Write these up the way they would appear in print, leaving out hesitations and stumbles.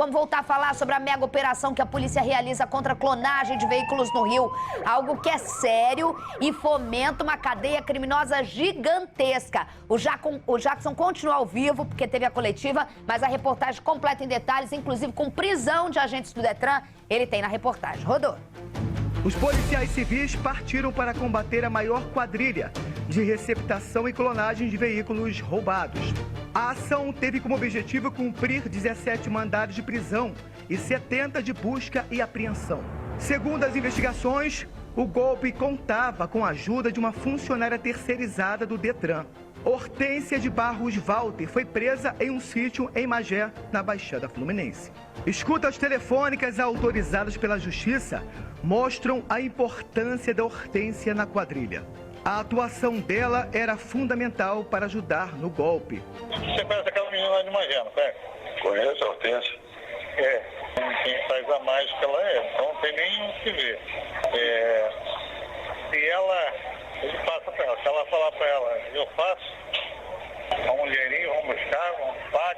vamos voltar a falar sobre a mega operação que a polícia realiza contra a clonagem de veículos no Rio. Algo que é sério e fomenta uma cadeia criminosa gigantesca. O Jackson continua ao vivo, porque teve a coletiva, mas a reportagem completa em detalhes, inclusive com prisão de agentes do Detran, ele tem na reportagem. Rodou. Os policiais civis partiram para combater a maior quadrilha de receptação e clonagem de veículos roubados. A ação teve como objetivo cumprir 17 mandados de prisão e 70 de busca e apreensão. Segundo as investigações, o golpe contava com a ajuda de uma funcionária terceirizada do Detran. Hortência de Barros Walter foi presa em um sítio em Magé, na Baixada Fluminense. Escutas telefônicas autorizadas pela Justiça mostram a importância da Hortência na quadrilha. A atuação dela era fundamental para ajudar no golpe. Você conhece aquela menina lá de Magé, não conhece? Conheço a Hortência. Quem faz a mágica ela então não tem nem o que ver. Ele passa para ela, se ela falar para ela, eu faço, dá um dinheirinho, vamos buscar,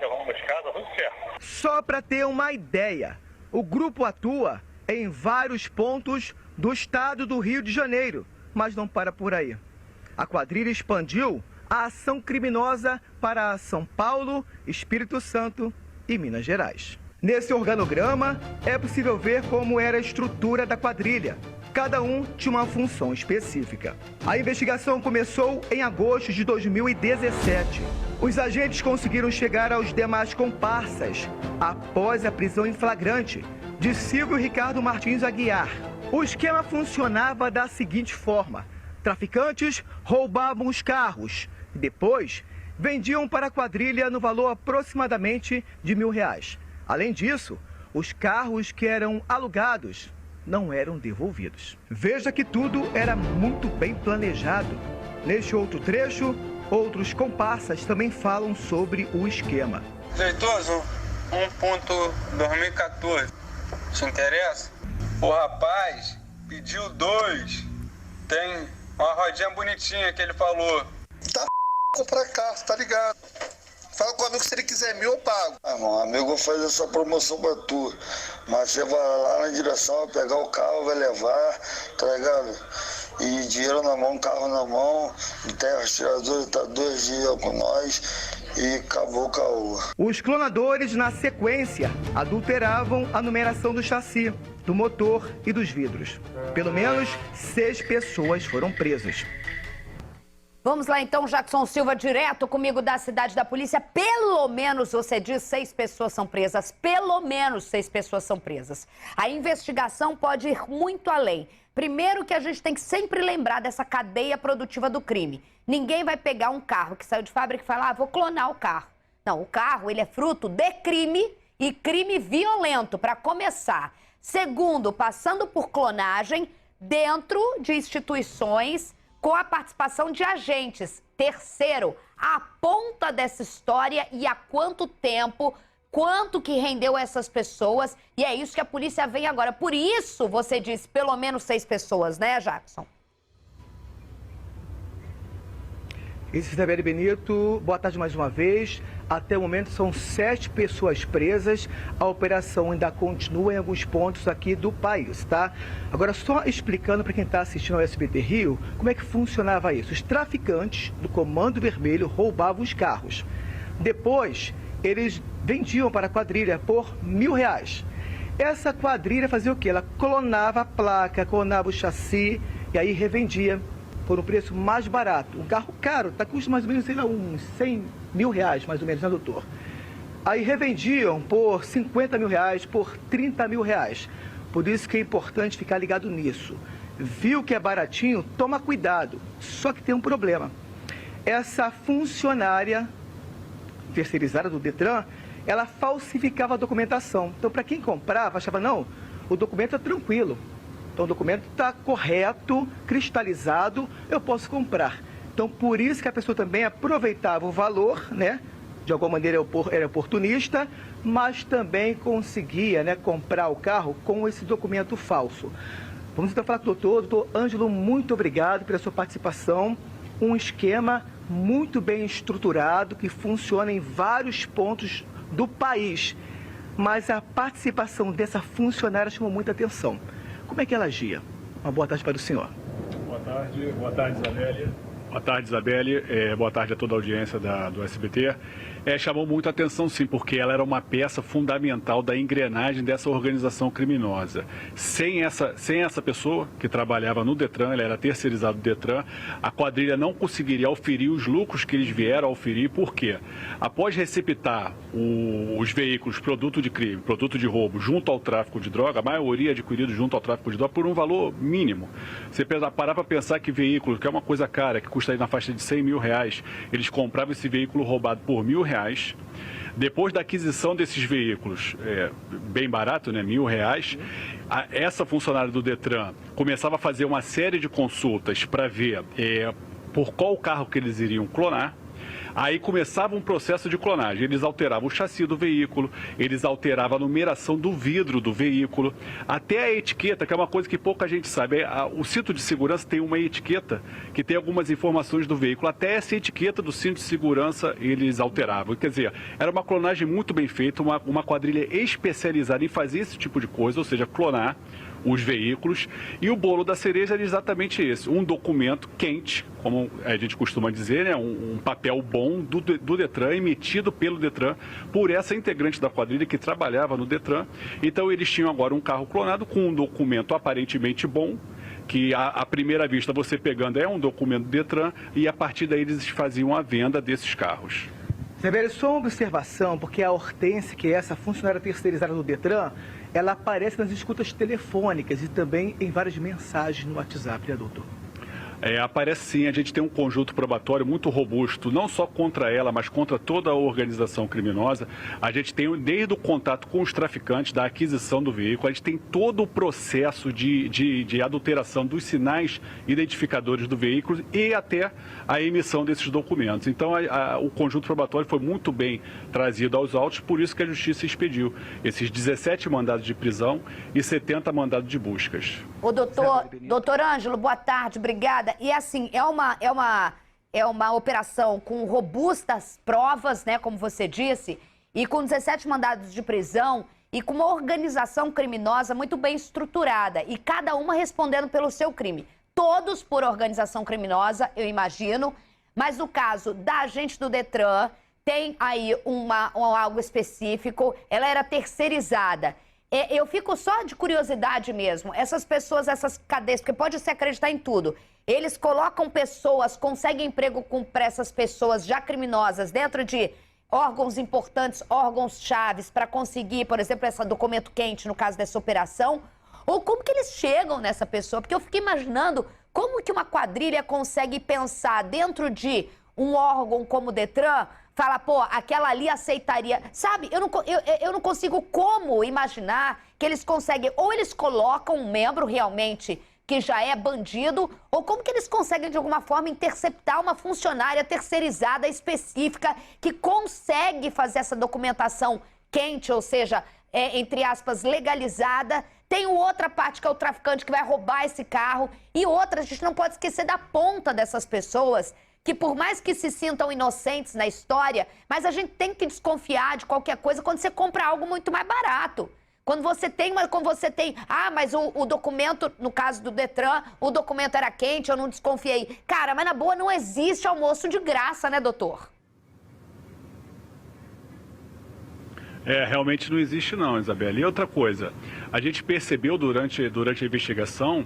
vamos buscar, tá tudo certo. Só para ter uma ideia, o grupo atua em vários pontos do estado do Rio de Janeiro, mas não para por aí. A quadrilha expandiu a ação criminosa para São Paulo, Espírito Santo e Minas Gerais. Nesse organograma, é possível ver como era a estrutura da quadrilha. Cada um tinha uma função específica. A investigação começou em agosto de 2017. Os agentes conseguiram chegar aos demais comparsas após a prisão em flagrante de Silvio Ricardo Martins Aguiar. O esquema funcionava da seguinte forma: traficantes roubavam os carros e depois vendiam para a quadrilha no valor aproximadamente de R$1.000. Além disso, os carros que eram alugados não eram devolvidos. Veja que tudo era muito bem planejado. Neste outro trecho, outros comparsas também falam sobre o esquema. Jeitoso, 1.2014, te interessa? O rapaz pediu 2, tem uma rodinha bonitinha que ele falou. Tá comprar carro, tá ligado? Fala com o amigo, se ele quiser 1.000 eu pago. Irmão, amigo, vou fazer essa promoção pra tu. Mas você vai lá na direção, vai pegar o carro, vai levar, tá ligado? E dinheiro na mão, carro na mão, tem rastreador, tá 2 dias com nós e acabou o caô. Os clonadores, na sequência, adulteravam a numeração do chassi, do motor e dos vidros. Pelo menos 6 pessoas foram presas. Vamos lá então, Jackson Silva, direto comigo da cidade da polícia. Pelo menos, você diz, 6 pessoas são presas. Pelo menos 6 pessoas são presas. A investigação pode ir muito além. Primeiro que a gente tem que sempre lembrar dessa cadeia produtiva do crime. Ninguém vai pegar um carro que saiu de fábrica e falar, vou clonar o carro. Não, o carro, ele é fruto de crime e crime violento, para começar. Segundo, passando por clonagem dentro de instituições com a participação de agentes. Terceiro, a ponta dessa história e há quanto tempo, quanto que rendeu essas pessoas. E é isso que a polícia vem agora. Por isso, você disse, pelo menos 6 pessoas, né, Jackson? Isso, Isabelle Benito, boa tarde mais uma vez. Até o momento são 7 pessoas presas. A operação ainda continua em alguns pontos aqui do país, tá? Agora, só explicando para quem está assistindo ao SBT Rio, como é que funcionava isso. Os traficantes do Comando Vermelho roubavam os carros. Depois, eles vendiam para a quadrilha por R$1.000. Essa quadrilha fazia o quê? Ela clonava a placa, clonava o chassi e aí revendia por um preço mais barato. Um carro caro, custa mais ou menos, sei lá, uns R$100.000, mais ou menos, né, doutor? Aí revendiam por R$50.000, por R$30.000. Por isso que é importante ficar ligado nisso. Viu que é baratinho? Toma cuidado. Só que tem um problema. Essa funcionária terceirizada do Detran, ela falsificava a documentação. Então, para quem comprava, achava, não, o documento é tranquilo. Então, o documento está correto, cristalizado, eu posso comprar. Então, por isso que a pessoa também aproveitava o valor, né? De alguma maneira era oportunista, mas também conseguia, né, comprar o carro com esse documento falso. Vamos então falar com o doutor Ângelo, muito obrigado pela sua participação. Um esquema muito bem estruturado, que funciona em vários pontos do país. mas a participação dessa funcionária chamou muita atenção. Como é que ela agia? Uma boa tarde para o senhor. Boa tarde, Isabelle. Boa tarde, Isabelle. Boa tarde a toda a audiência do SBT. Chamou muito a atenção, sim, porque ela era uma peça fundamental da engrenagem dessa organização criminosa. Sem essa pessoa que trabalhava no Detran, ela era terceirizada do Detran, a quadrilha não conseguiria auferir os lucros que eles vieram a auferir. Por quê? Após receptar os veículos produto de crime, produto de roubo, junto ao tráfico de droga, a maioria adquirido junto ao tráfico de droga por um valor mínimo. Você parar para pensar que veículo, que é uma coisa cara, que custa aí na faixa de R$100 mil, eles compravam esse veículo roubado por R$1.000. Depois da aquisição desses veículos, bem barato, né, R$1.000, essa funcionária do Detran começava a fazer uma série de consultas para ver por qual carro que eles iriam clonar. Aí começava um processo de clonagem. Eles alteravam o chassi do veículo, eles alteravam a numeração do vidro do veículo, até a etiqueta, que é uma coisa que pouca gente sabe. O cinto de segurança tem uma etiqueta que tem algumas informações do veículo. Até essa etiqueta do cinto de segurança eles alteravam. Quer dizer, era uma clonagem muito bem feita, uma quadrilha especializada em fazer esse tipo de coisa, ou seja, clonar os veículos. E o bolo da cereja era exatamente esse, um documento quente, como a gente costuma dizer, né? Um papel bom do Detran, emitido pelo Detran, por essa integrante da quadrilha que trabalhava no Detran. Então eles tinham agora um carro clonado com um documento aparentemente bom, que à primeira vista você pegando é um documento do Detran, e a partir daí eles faziam a venda desses carros. Isabelle, só uma observação, porque a Hortência, que é essa funcionária terceirizada do Detran, ela aparece nas escutas telefônicas e também em várias mensagens no WhatsApp, né, doutor? Aparece sim, a gente tem um conjunto probatório muito robusto, não só contra ela, mas contra toda a organização criminosa. A gente tem desde o contato com os traficantes, da aquisição do veículo, a gente tem todo o processo de adulteração dos sinais identificadores do veículo e até a emissão desses documentos. Então, o conjunto probatório foi muito bem trazido aos autos, por isso que a Justiça expediu esses 17 mandados de prisão e 70 mandados de buscas. Ô, doutor Ângelo, boa tarde, obrigada. E assim, é uma operação com robustas provas, né, como você disse, e com 17 mandados de prisão e com uma organização criminosa muito bem estruturada, e cada uma respondendo pelo seu crime. Todos por organização criminosa, eu imagino, mas no caso da agente do Detran, tem aí algo específico, ela era terceirizada. Eu fico só de curiosidade mesmo, essas pessoas, essas cadeias, porque pode se acreditar em tudo. Eles colocam pessoas, conseguem emprego para essas pessoas já criminosas dentro de órgãos importantes, órgãos chaves, para conseguir, por exemplo, esse documento quente, no caso dessa operação. Ou como que eles chegam nessa pessoa? Porque eu fico imaginando como que uma quadrilha consegue pensar dentro de um órgão como o Detran, fala, pô, aquela ali aceitaria. Sabe, eu não consigo como imaginar que eles conseguem, ou eles colocam um membro realmente que já é bandido, ou como que eles conseguem de alguma forma interceptar uma funcionária terceirizada específica que consegue fazer essa documentação quente, ou seja, entre aspas, legalizada. Tem outra parte que é o traficante que vai roubar esse carro, e outra, a gente não pode esquecer da ponta dessas pessoas, que por mais que se sintam inocentes na história, mas a gente tem que desconfiar de qualquer coisa quando você compra algo muito mais barato. Quando você tem, mas o documento, no caso do Detran, o documento era quente, eu não desconfiei. Cara, mas na boa não existe almoço de graça, né, doutor? Realmente não existe não, Isabelle. E outra coisa, a gente percebeu durante a investigação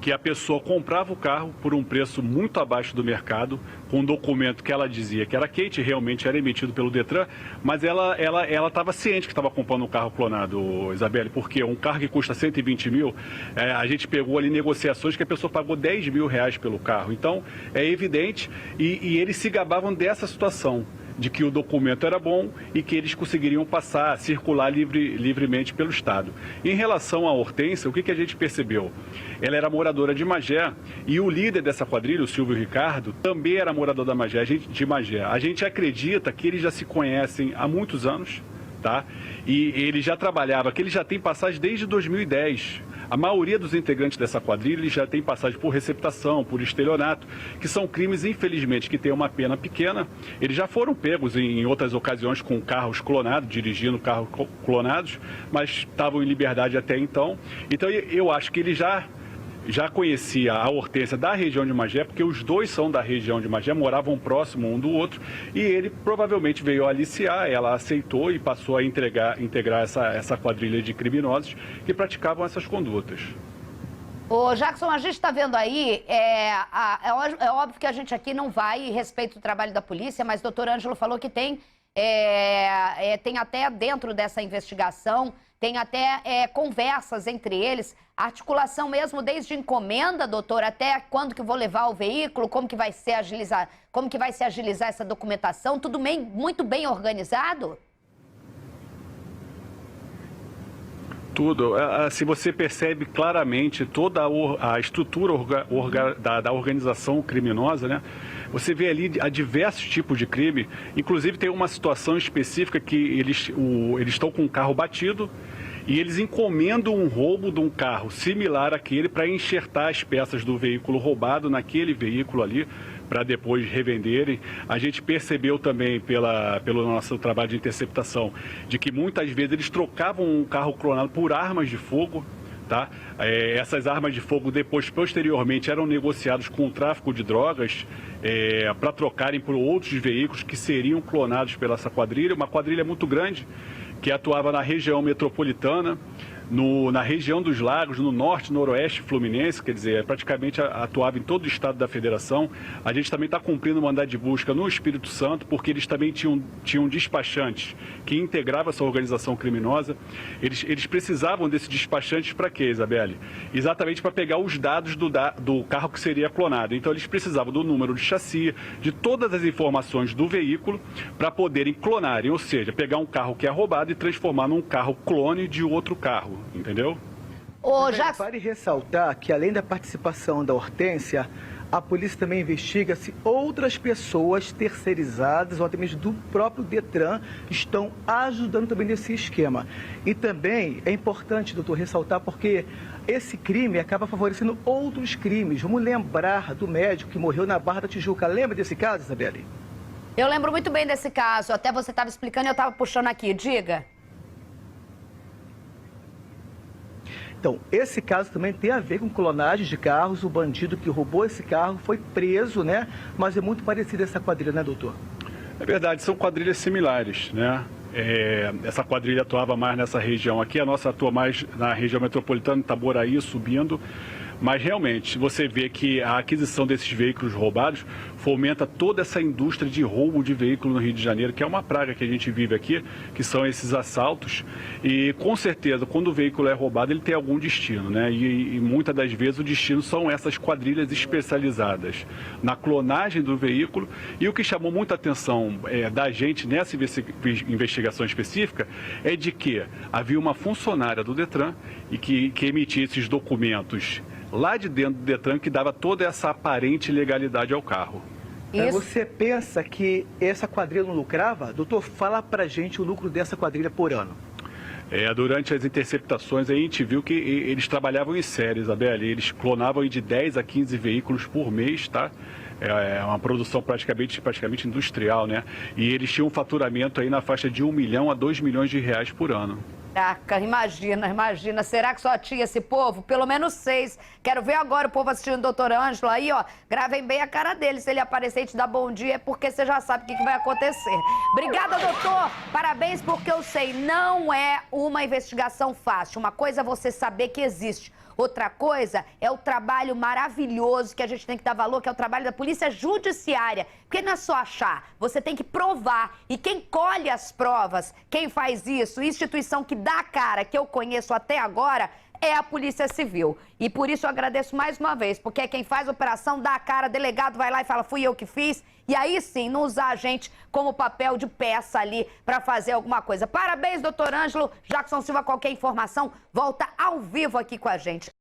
que a pessoa comprava o carro por um preço muito abaixo do mercado, com um documento que ela dizia que era quente, realmente era emitido pelo Detran, mas ela estava ciente que estava comprando um carro clonado, Isabelle, porque um carro que custa 120 mil, a gente pegou ali negociações que a pessoa pagou 10 mil reais pelo carro. Então, é evidente, e eles se gabavam dessa situação, de que o documento era bom e que eles conseguiriam passar, circular livremente pelo Estado. Em relação à Hortência, o que a gente percebeu? Ela era moradora de Magé e o líder dessa quadrilha, o Silvio Ricardo, também era morador de Magé. A gente acredita que eles já se conhecem há muitos anos, tá? E ele já trabalhava, que ele já tem passagem desde 2010. A maioria dos integrantes dessa quadrilha já tem passagem por receptação, por estelionato, que são crimes, infelizmente, que têm uma pena pequena. Eles já foram pegos em outras ocasiões com carros clonados, dirigindo carros clonados, mas estavam em liberdade até então. Então, eu acho que ele já conhecia a Hortência da região de Magé, porque os dois são da região de Magé, moravam próximo um do outro, e ele provavelmente veio aliciar, ela aceitou e passou a integrar essa quadrilha de criminosos que praticavam essas condutas. Ô, Jackson, a gente está vendo aí, é óbvio que a gente aqui não vai respeito o trabalho da polícia, mas o doutor Ângelo falou que tem até dentro dessa investigação, tem até conversas entre eles, articulação mesmo desde encomenda, doutor, até quando que vou levar o veículo, como que vai se agilizar essa documentação, tudo muito bem organizado? Tudo. Se você percebe claramente toda a estrutura da organização criminosa, né? Você vê ali há diversos tipos de crime. Inclusive tem uma situação específica que eles estão com um carro batido e eles encomendam um roubo de um carro similar àquele para enxertar as peças do veículo roubado naquele veículo ali, para depois revenderem. A gente percebeu também pelo nosso trabalho de interceptação de que muitas vezes eles trocavam um carro clonado por armas de fogo, tá? Essas armas de fogo depois, posteriormente, eram negociadas com o tráfico de drogas para trocarem por outros veículos que seriam clonados pela essa quadrilha, uma quadrilha muito grande que atuava na região metropolitana, na região dos lagos, no norte, noroeste fluminense, quer dizer, praticamente atuava em todo o estado da federação. A gente também está cumprindo mandado de busca no Espírito Santo, porque eles também tinham despachantes que integravam essa organização criminosa. Eles precisavam desses despachantes para quê, Isabelle? Exatamente para pegar os dados do carro que seria clonado. Então eles precisavam do número de chassi, de todas as informações do veículo para poderem clonarem, ou seja, pegar um carro que é roubado e transformar num carro clone de outro carro. Entendeu? Vale ressaltar que, além da participação da Hortência, a polícia também investiga se outras pessoas terceirizadas ou até mesmo do próprio Detran estão ajudando também nesse esquema. E também é importante, doutor, ressaltar, porque esse crime acaba favorecendo outros crimes. Vamos lembrar do médico que morreu na Barra da Tijuca. Lembra desse caso, Isabelle? Eu lembro muito bem desse caso. Até você estava explicando e eu estava puxando aqui. Diga. Então, esse caso também tem a ver com clonagem de carros. O bandido que roubou esse carro foi preso, né? Mas é muito parecida essa quadrilha, né, doutor? É verdade, são quadrilhas similares, né? Essa quadrilha atuava mais nessa região aqui, a nossa atua mais na região metropolitana, Itaboraí, subindo. Mas realmente, você vê que a aquisição desses veículos roubados fomenta toda essa indústria de roubo de veículo no Rio de Janeiro, que é uma praga que a gente vive aqui, que são esses assaltos. E com certeza, quando o veículo é roubado, ele tem algum destino, né? E muitas das vezes o destino são essas quadrilhas especializadas na clonagem do veículo. E o que chamou muita atenção da gente nessa investigação específica é de que havia uma funcionária do Detran e que emitia esses documentos lá de dentro do Detran, que dava toda essa aparente legalidade ao carro. Você pensa que essa quadrilha não lucrava? Doutor, fala pra gente o lucro dessa quadrilha por ano. Durante as interceptações, a gente viu que eles trabalhavam em série, Isabelle. Eles clonavam de 10 a 15 veículos por mês, tá? É uma produção praticamente industrial, né? E eles tinham um faturamento aí na faixa de 1 milhão a 2 milhões de reais por ano. Caraca, imagina. Será que só tinha esse povo? Pelo menos 6. Quero ver agora o povo assistindo o doutor Ângelo aí, ó. Gravem bem a cara dele. Se ele aparecer e te dar bom dia, é porque você já sabe o que vai acontecer. Obrigada, doutor. Parabéns, porque eu sei, não é uma investigação fácil. Uma coisa é você saber que existe. Outra coisa é o trabalho maravilhoso que a gente tem que dar valor, que é o trabalho da polícia judiciária. Porque não é só achar, você tem que provar. E quem colhe as provas, quem faz isso, instituição que dá a cara, que eu conheço até agora, é a Polícia Civil. E por isso eu agradeço mais uma vez, porque quem faz a operação dá a cara, delegado vai lá e fala, fui eu que fiz. E aí sim, não usar a gente como papel de peça ali para fazer alguma coisa. Parabéns, doutor Ângelo. Jackson Silva, qualquer informação, volta ao vivo aqui com a gente.